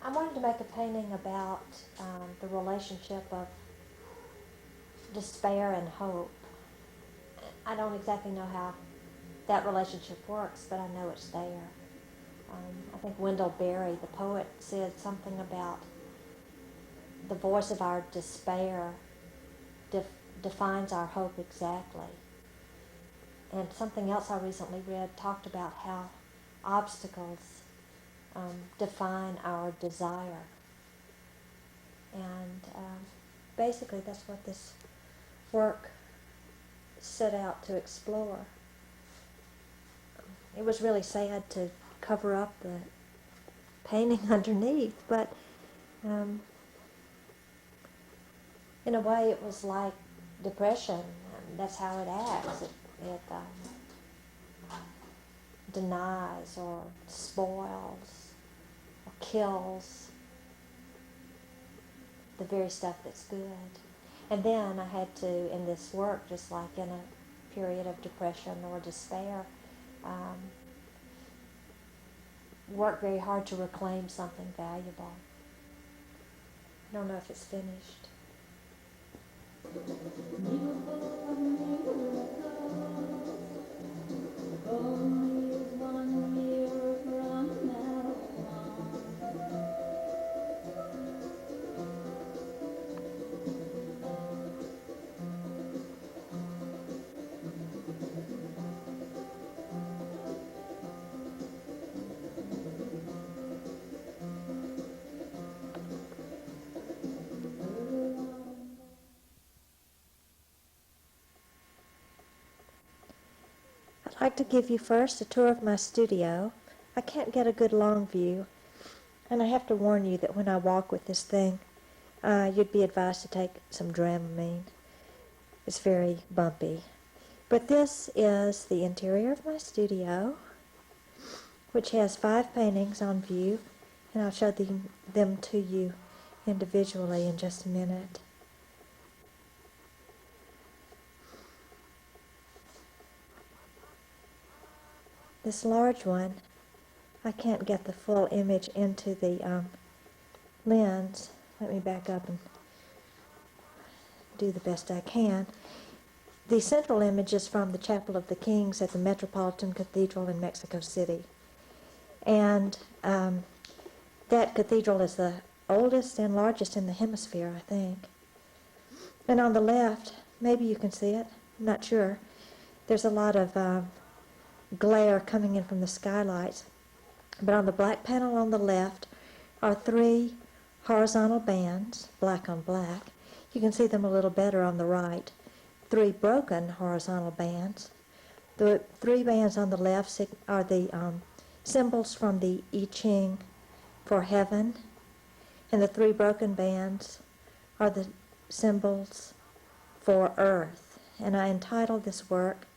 I wanted to make a painting about the relationship of despair and hope. I don't exactly know how that relationship works, but I know it's there. I think Wendell Berry, the poet, said something about the voice of our despair defines our hope exactly. And something else I recently read talked about how obstacles define our desire. And basically that's what this work set out to explore. It was really sad to cover up the painting underneath, but in a way it was like depression. That's how it acts. It denies or spoils or kills the very stuff that's good. And then I had to, in this work, just like in a period of depression or despair, work very hard to reclaim something valuable. I don't know if it's finished. I'd like to give you first a tour of my studio. I can't get a good long view, and I have to warn you that when I walk with this thing, you'd be advised to take some Dramamine. It's very bumpy. But this is the interior of my studio, which has 5 paintings on view, and I'll show them to you individually in just a minute. This large one, I can't get the full image into the lens. Let me back up and do the best I can. The central image is from the Chapel of the Kings at the Metropolitan Cathedral in Mexico City. And that cathedral is the oldest and largest in the hemisphere, I think. And on the left, maybe you can see it, I'm not sure, there's a lot of glare coming in from the skylights. But on the black panel on the left are 3 horizontal bands, black on black. You can see them a little better on the right. 3 broken horizontal bands. The 3 bands on the left are the symbols from the I Ching for heaven, and the 3 broken bands are the symbols for earth. And I entitled this work,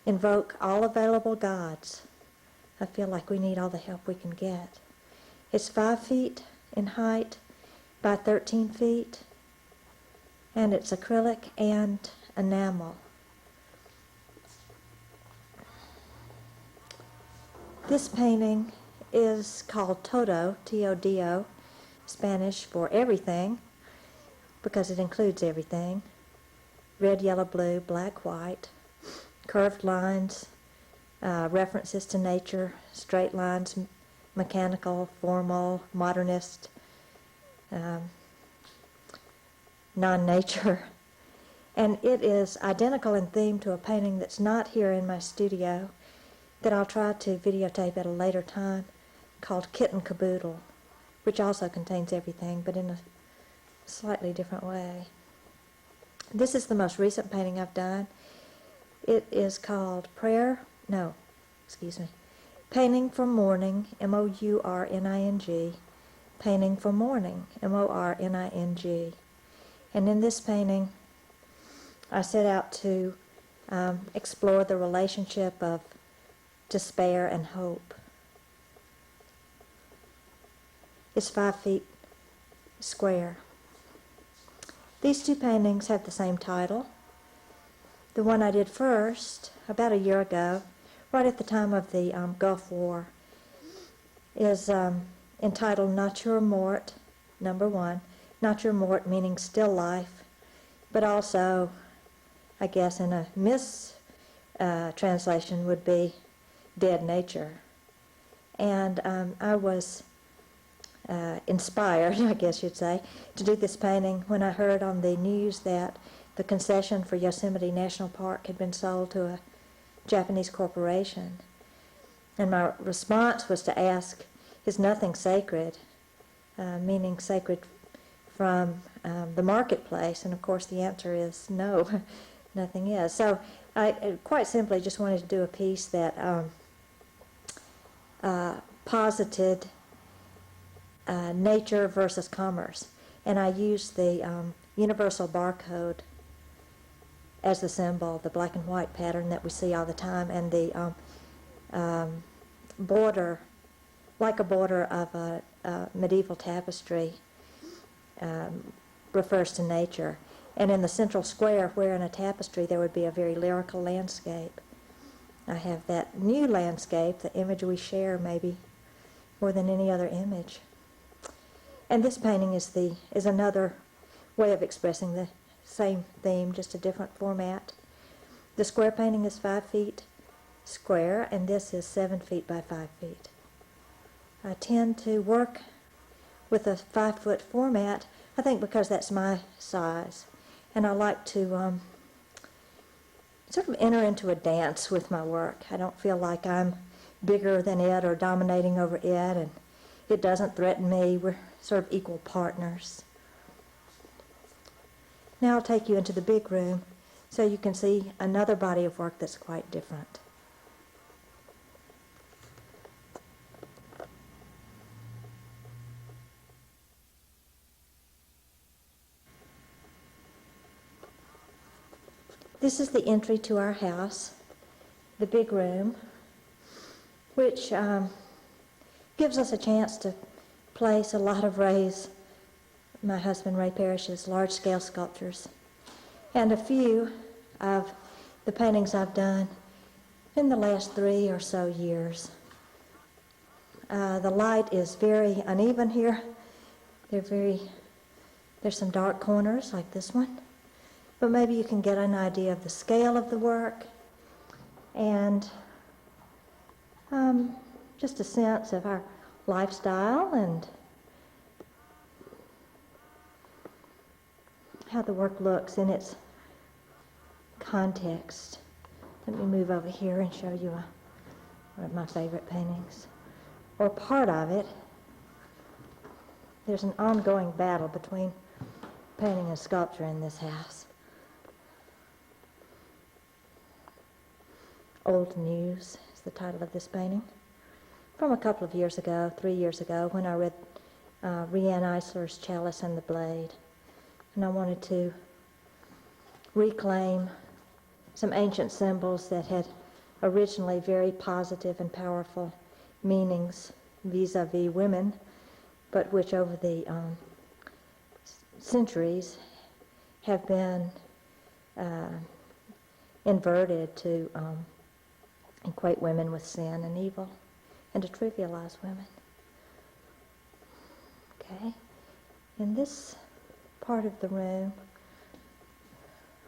Invoke All Available Gods. I feel like we need all the help we can get. It's 5 feet in height by 13 feet, and it's acrylic and enamel. This painting is called Todo, T-O-D-O, Spanish for everything, because it includes everything. Red, yellow, blue, black, white, curved lines, references to nature, straight lines, mechanical, formal, modernist, non-nature. And it is identical in theme to a painting that's not here in my studio that I'll try to videotape at a later time, called Kitten Caboodle, which also contains everything, but in a slightly different way. This is the most recent painting I've done. It is called Painting for Mourning, M-O-U-R-N-I-N-G, Painting for Mourning, M-O-R-N-I-N-G. And in this painting, I set out to explore the relationship of despair and hope. It's 5 feet square. These 2 paintings have the same title. The one I did first, about a year ago, right at the time of the Gulf War, is entitled Natur Mort, number 1. Natur Mort meaning still life, but also, I guess in a translation would be dead nature. And I was inspired, I guess you'd say, to do this painting when I heard on the news that the concession for Yosemite National Park had been sold to a Japanese corporation. And my response was to ask, is nothing sacred? Meaning sacred from the marketplace. And of course the answer is no, nothing is. So I quite simply just wanted to do a piece that posited nature versus commerce. And I used the universal barcode as the symbol, the black and white pattern that we see all the time, and the border, like a border of a medieval tapestry, refers to nature. And in the central square, where in a tapestry there would be a very lyrical landscape, I have that new landscape, the image we share maybe more than any other image. And this painting is another way of expressing the same theme, just a different format. The square painting is 5 feet square, and this is 7 feet by 5 feet. I tend to work with a 5-foot format, I think because that's my size. And I like to sort of enter into a dance with my work. I don't feel like I'm bigger than it or dominating over it, and it doesn't threaten me. We're sort of equal partners. Now I'll take you into the big room so you can see another body of work that's quite different. This is the entry to our house, the big room, which gives us a chance to place a lot of my husband Ray Parrish's large-scale sculptures, and a few of the paintings I've done in the last 3 or so years. The light is very uneven here. There's some dark corners like this one, but maybe you can get an idea of the scale of the work and just a sense of our lifestyle and how the work looks in its context. Let me move over here and show you one of my favorite paintings, or part of it. There's an ongoing battle between painting and sculpture in this house. Old News is the title of this painting, from a couple of years ago, 3 years ago, when I read Rianne Eisler's Chalice and the Blade. And I wanted to reclaim some ancient symbols that had originally very positive and powerful meanings vis-a-vis women, but which over the centuries have been inverted to equate women with sin and evil and to trivialize women. Okay, in this part of the room,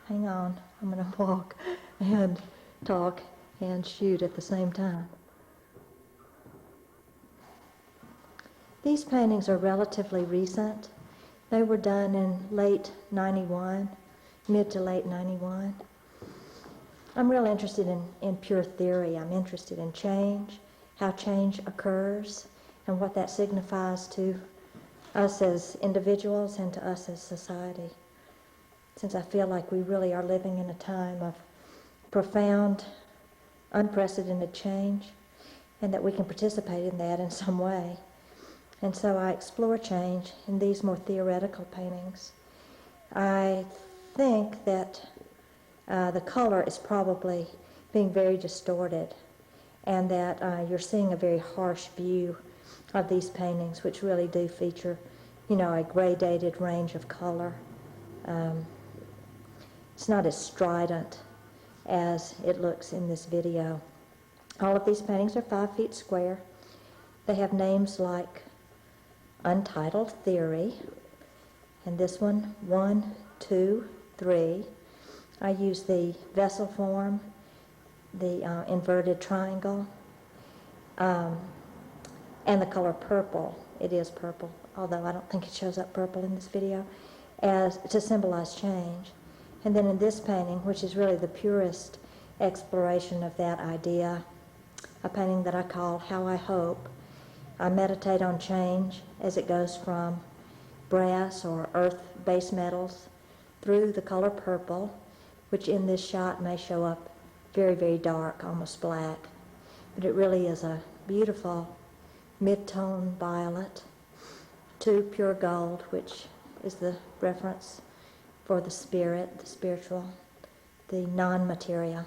hang on, I'm going to walk and talk and shoot at the same time. These paintings are relatively recent. They were done in late 91, mid to late 91. I'm real interested in pure theory. I'm interested in change, how change occurs, and what that signifies to us as individuals and to us as society. Since I feel like we really are living in a time of profound, unprecedented change, and that we can participate in that in some way. And so I explore change in these more theoretical paintings. I think that the color is probably being very distorted, and that you're seeing a very harsh view of these paintings, which really do feature, a gradated range of color. It's not as strident as it looks in this video. All of these paintings are 5 feet square. They have names like Untitled Theory, and this one, 1, 2, 3. I use the vessel form, the inverted triangle, and the color purple. It is purple, although I don't think it shows up purple in this video, as to symbolize change. And then in this painting, which is really the purest exploration of that idea, a painting that I call How I Hope, I meditate on change as it goes from brass or earth base metals through the color purple, which in this shot may show up very, very dark, almost black. But it really is a beautiful mid-tone violet, to pure gold, which is the reference for the spirit, the spiritual, the non-material.